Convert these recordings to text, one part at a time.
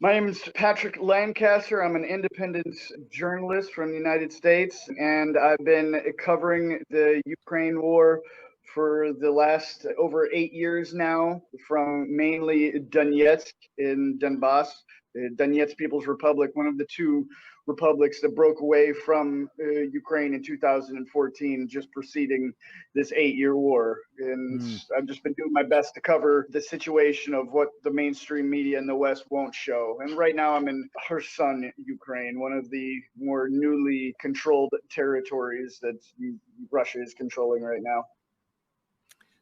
My name is Patrick Lancaster. I'm an independent journalist from the United States, and I've been covering the Ukraine war for the last over 8 years now, from mainly Donetsk in Donbass, the Donetsk People's Republic, one of the two republics that broke away from Ukraine in 2014, just preceding this 8-year war. And I've just been doing my best to cover the situation of what the mainstream media in the West won't show. And right now I'm in Kherson, Ukraine, one of the more newly controlled territories that Russia is controlling right now.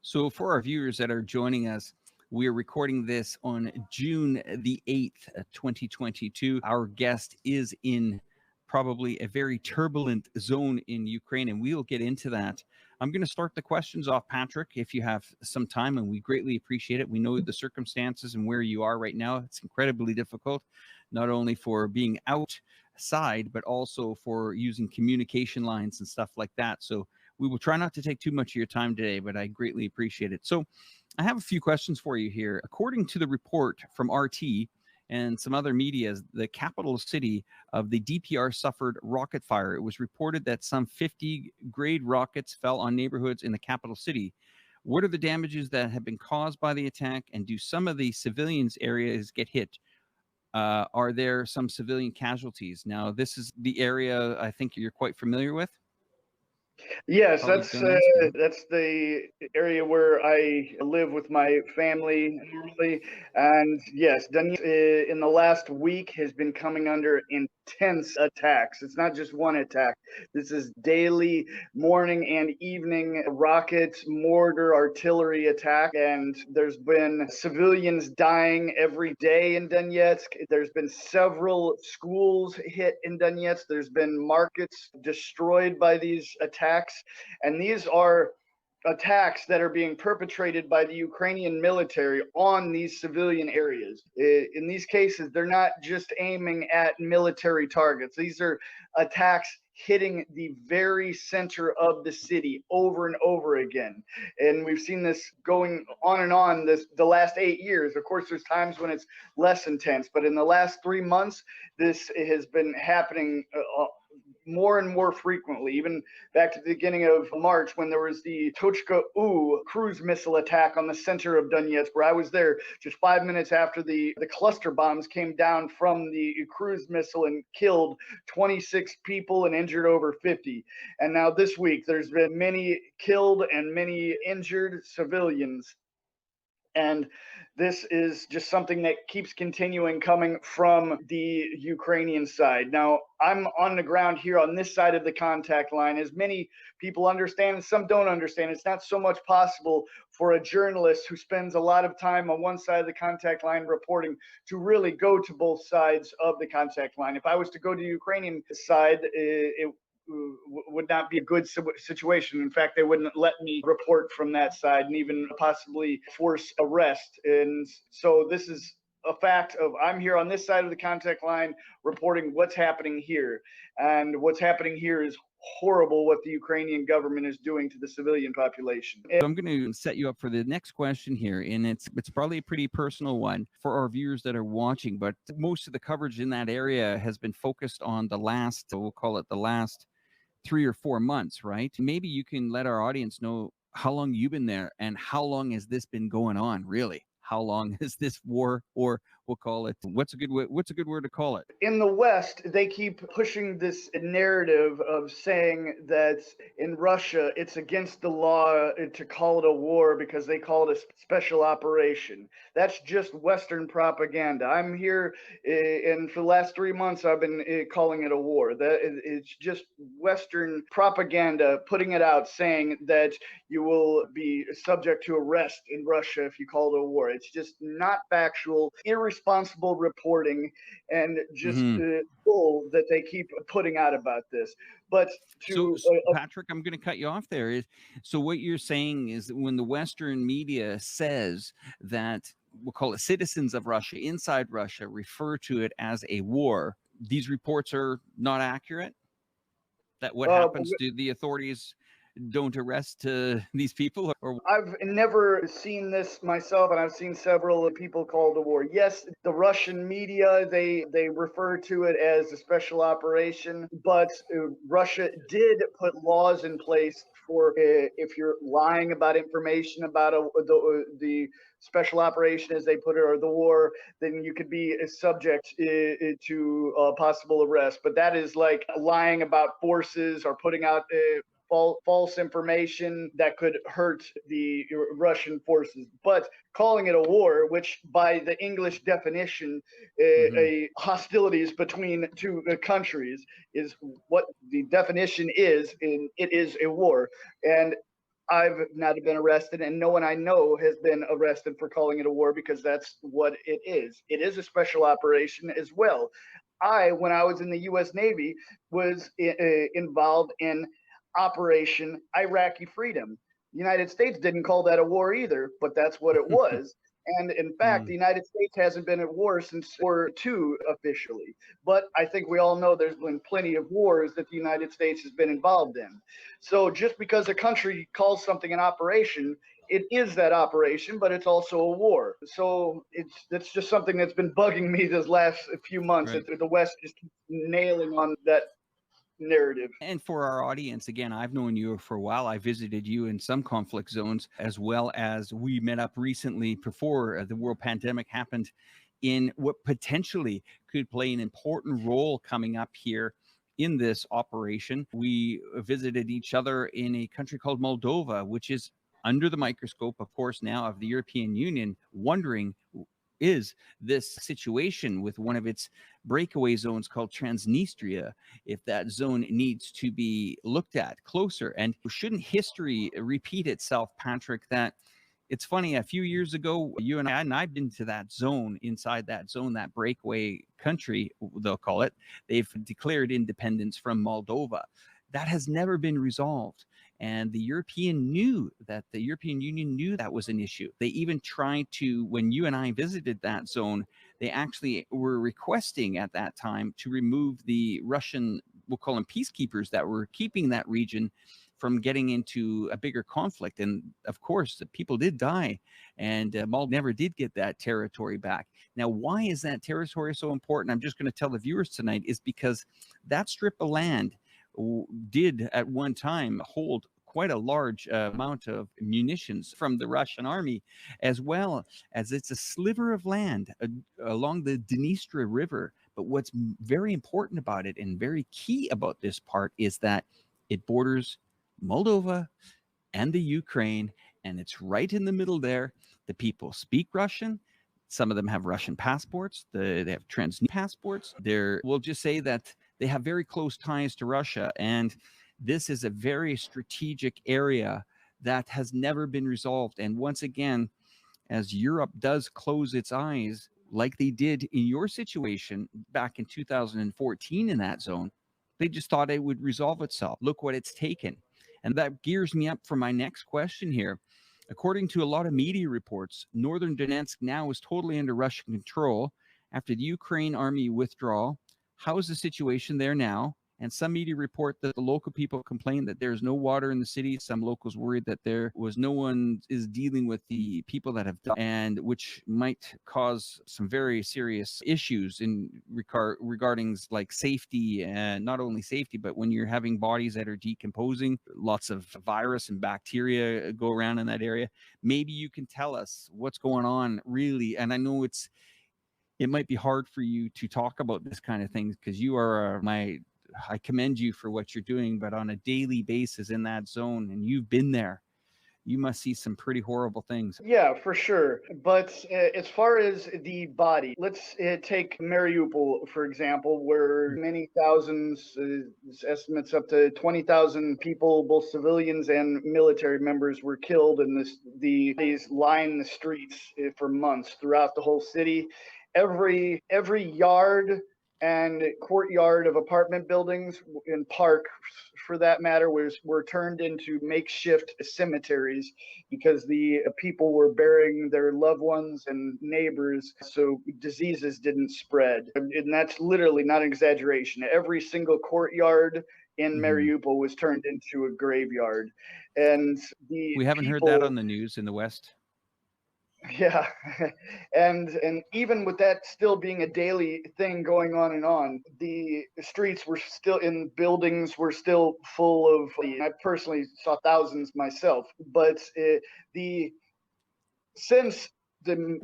So for our viewers that are joining us, we are recording this on June the 8th, 2022. Our guest is in probably a very turbulent zone in Ukraine, and we'll get into that. I'm going to start the questions off, Patrick, if you have some time, and we greatly appreciate it. We know the circumstances and where you are right now. It's incredibly difficult, not only for being outside, but also for using communication lines and stuff like that. So we will try not to take too much of your time today, but I greatly appreciate it. So I have a few questions for you here. According to the report from RT and some other media, the capital city of the DPR suffered rocket fire. It was reported that some 50 grade rockets fell on neighborhoods in the capital city. What are the damages that have been caused by the attack, and do some of the civilians areas get hit? Are there some civilian casualties? Now, this is the area I think you're quite familiar with. Yes, that's the area where I live with my family normally. And yes, Donetsk in the last week has been coming under intense attacks. It's not just one attack. This is daily, morning and evening rockets, mortar, artillery attack. And there's been civilians dying every day in Donetsk. There's been several schools hit in Donetsk. There's been markets destroyed by these attacks. And these are attacks that are being perpetrated by the Ukrainian military on these civilian areas. In these cases, they're not just aiming at military targets. These are attacks hitting the very center of the city over and over again. And we've seen this going on and on the last 8 years. Of course, there's times when it's less intense, but in the last 3 months, this has been happening more and more frequently, even back to the beginning of March when there was the Tochka U cruise missile attack on the center of Donetsk, where I was there just 5 minutes after the cluster bombs came down from the cruise missile and killed 26 people and injured over 50. And now this week, there's been many killed and many injured civilians. And this is just something that keeps continuing coming from the Ukrainian side. Now, I'm on the ground here on this side of the contact line. As many people understand, and some don't understand, it's not so much possible for a journalist who spends a lot of time on one side of the contact line reporting to really go to both sides of the contact line. If I was to go to the Ukrainian side, it would not be a good situation. In fact, they wouldn't let me report from that side and even possibly force arrest. And so this is a fact of I'm here on this side of the contact line reporting what's happening here. And what's happening here is horrible what the Ukrainian government is doing to the civilian population. So I'm going to set you up for the next question here, and it's probably a pretty personal one for our viewers that are watching, but most of the coverage in that area has been focused on the last, we'll call it the last 3 or 4 months, right? Maybe you can let our audience know how long you've been there and how long has this been going on, really? How long has this war, or we'll call it, what's a good word to call it? In the West, they keep pushing this narrative of saying that in Russia, it's against the law to call it a war because they call it a special operation. That's just Western propaganda. I'm here, and for the last 3 months, I've been calling it a war. It's just Western propaganda putting it out, saying that you will be subject to arrest in Russia if you call it a war. It's just not factual, irresponsible reporting, and just bull that they keep putting out about this. But so Patrick, I'm going to cut you off there. So what you're saying is that when the Western media says that, we'll call it citizens of Russia, inside Russia, refer to it as a war, these reports are not accurate? That what happens to the authorities don't arrest these people? Or I've never seen this myself, and I've seen several people call the war. Yes, the Russian media, they refer to it as a special operation, but Russia did put laws in place for if you're lying about information about the special operation, as they put it, or the war, then you could be subject to possible arrest. But that is like lying about forces or putting out false information that could hurt the Russian forces. But calling it a war, which by the English definition, a hostilities between two countries is what the definition is, and it is a war. And I've not been arrested, and no one I know has been arrested for calling it a war, because that's what it is. It is a special operation as well. When I was in the U.S. Navy, was involved in Operation Iraqi Freedom. The United States didn't call that a war either, but that's what it was. And in fact, the United States hasn't been at war since World War II officially. But I think we all know there's been plenty of wars that the United States has been involved in. So just because a country calls something an operation, it is that operation, but it's also a war. So it's just something that's been bugging me this last few months. Right. That the West just keeps nailing on that narrative. And for our audience, again, I've known you for a while. I visited you in some conflict zones, as well as we met up recently before the world pandemic happened, in what potentially could play an important role coming up here in this operation. We visited each other in a country called Moldova, which is under the microscope, of course, now of the European Union, wondering, is this situation with one of its breakaway zones called Transnistria, if that zone needs to be looked at closer? And shouldn't history repeat itself, Patrick, that it's funny, a few years ago, you and I've been to that zone, inside that zone, that breakaway country, they'll call it. They've declared independence from Moldova. That has never been resolved. And the European Union knew that was an issue. They even tried to, when you and I visited that zone, they actually were requesting at that time to remove the Russian, we'll call them peacekeepers, that were keeping that region from getting into a bigger conflict. And of course, the people did die, and Moldova never did get that territory back. Now, why is that territory so important? I'm just going to tell the viewers tonight, is because that strip of land did at one time hold quite a large amount of munitions from the Russian army, as well as it's a sliver of land along the Dniester River. But what's very important about it, and very key about this part, is that it borders Moldova and the Ukraine, and it's right in the middle there. The people speak Russian. Some of them have Russian passports. They have Transnistria passports. We'll just say that they have very close ties to Russia, and this is a very strategic area that has never been resolved. And once again, as Europe does close its eyes, like they did in your situation back in 2014 in that zone, they just thought it would resolve itself. Look what it's taken. And that gears me up for my next question here. According to a lot of media reports, northern Donetsk now is totally under Russian control after the Ukraine army withdrawal. How is the situation there now? And some media report that the local people complain that there's no water in the city. Some locals worried that there was no one is dealing with the people that have died, and which might cause some very serious issues in regarding like safety, and not only safety, but when you're having bodies that are decomposing, lots of virus and bacteria go around in that area. Maybe you can tell us what's going on really. And I know it might be hard for you to talk about this kind of thing, because you are I commend you for what you're doing, but on a daily basis in that zone, and you've been there, you must see some pretty horrible things. Yeah, for sure. But as far as the body, let's take Mariupol, for example, where many thousands, estimates up to 20,000 people, both civilians and military members, were killed, and these line the streets for months throughout the whole city. Every yard and courtyard of apartment buildings and park, for that matter, were turned into makeshift cemeteries, because the people were burying their loved ones and neighbors so diseases didn't spread. And that's literally not an exaggeration. Every single courtyard in Mhm. Mariupol was turned into a graveyard. And the We haven't heard that on people, the news in the West. yeah, and even with that still being a daily thing going on, the streets were still in buildings were still full of. I personally saw thousands myself, but the since the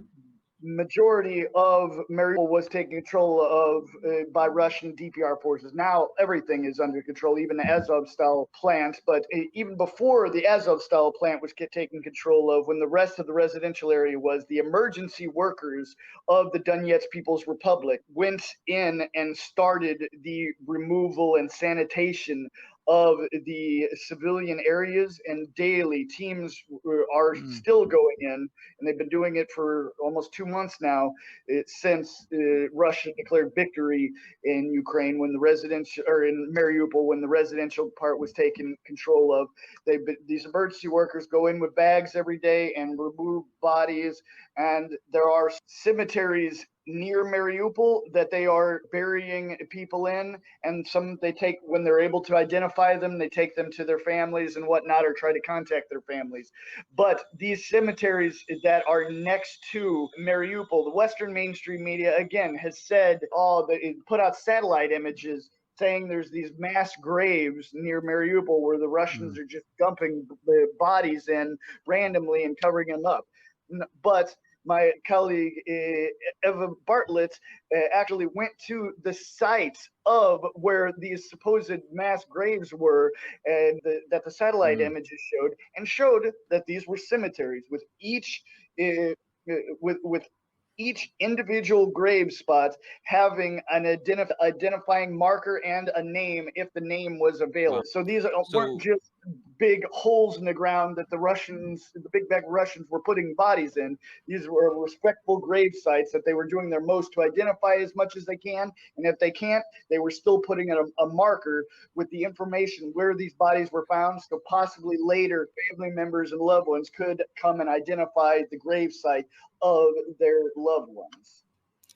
majority of Mariupol was taken control of by Russian DPR forces. Now everything is under control, even the Azov-style plant. But even before the Azov-style plant was taken control of, when the rest of the residential area was, the emergency workers of the Donetsk People's Republic went in and started the removal and sanitation of the civilian areas, and daily teams are still going in, and they've been doing it for almost 2 months now, since Russia declared victory in Ukraine when the residential, or in Mariupol when the residential part was taken control of. These emergency workers go in with bags every day and remove bodies, and there are cemeteries near Mariupol that they are burying people in, and some they take, when they're able to identify them, they take them to their families and whatnot, or try to contact their families. But these cemeteries that are next to Mariupol, the Western mainstream media again has said, it put out satellite images saying there's these mass graves near Mariupol where the Russians are just dumping the bodies in randomly and covering them up. But my colleague Eva Bartlett actually went to the site of where these supposed mass graves were, and that the satellite images showed, and showed that these were cemeteries with each with each individual grave spot having an identifying marker and a name if the name was available. Wow. So these weren't just big holes in the ground that the big bad Russians were putting bodies in. These were respectable grave sites that they were doing their most to identify as much as they can. And if they can't, they were still putting a marker with the information where these bodies were found. So possibly later family members and loved ones could come and identify the grave site of their loved ones.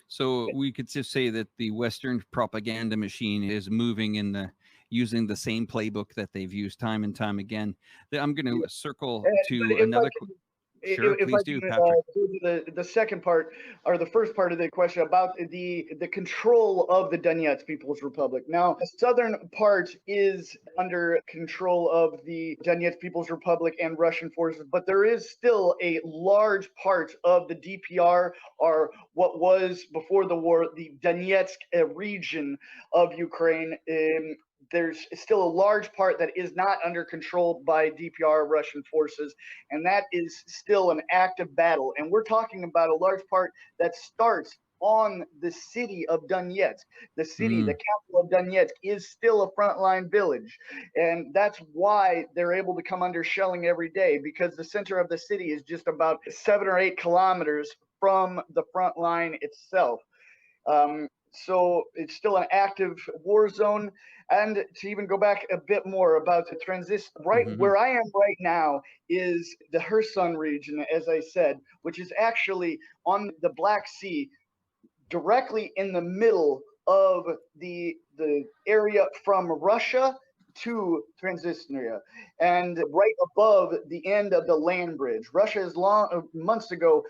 So we could just say that the Western propaganda machine is moving in using the same playbook that they've used time and time again. I'm going to circle to another. Sure, please do, Patrick. Go to the second part, or the first part of the question about the control of the Donetsk People's Republic. Now, the southern part is under control of the Donetsk People's Republic and Russian forces, but there is still a large part of the DPR, or what was before the war the Donetsk region of Ukraine. There's still a large part that is not under control by DPR Russian forces, and that is still an active battle. And we're talking about a large part that starts on the city of Donetsk. The city, the capital of Donetsk, is still a frontline village. And that's why they're able to come under shelling every day, because the center of the city is just about 7 or 8 kilometers from the front line itself. So it's still an active war zone. And to even go back a bit more about the transition, right where I am right now is the Kherson region, as I said, which is actually on the Black Sea, directly in the middle of the area from Russia to Transnistria, and right above the end of the land bridge. Russia has months ago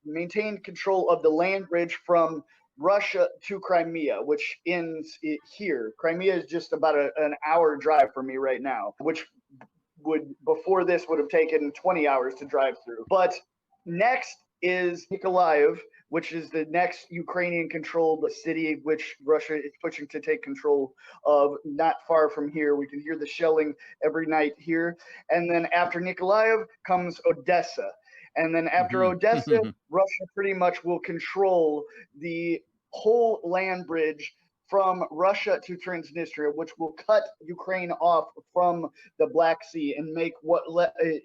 maintained control of the land bridge from Russia to Crimea, which ends here. Crimea is just about an hour drive for me right now, which would, before this, would have taken 20 hours to drive through. But next is Nikolaev, which is the next Ukrainian-controlled city, which Russia is pushing to take control of, not far from here. We can hear the shelling every night here. And then after Nikolaev comes Odessa. And then after Odessa, Russia pretty much will control the whole land bridge from Russia to Transnistria, which will cut Ukraine off from the Black Sea and make what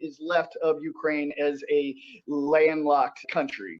is left of Ukraine as a landlocked country.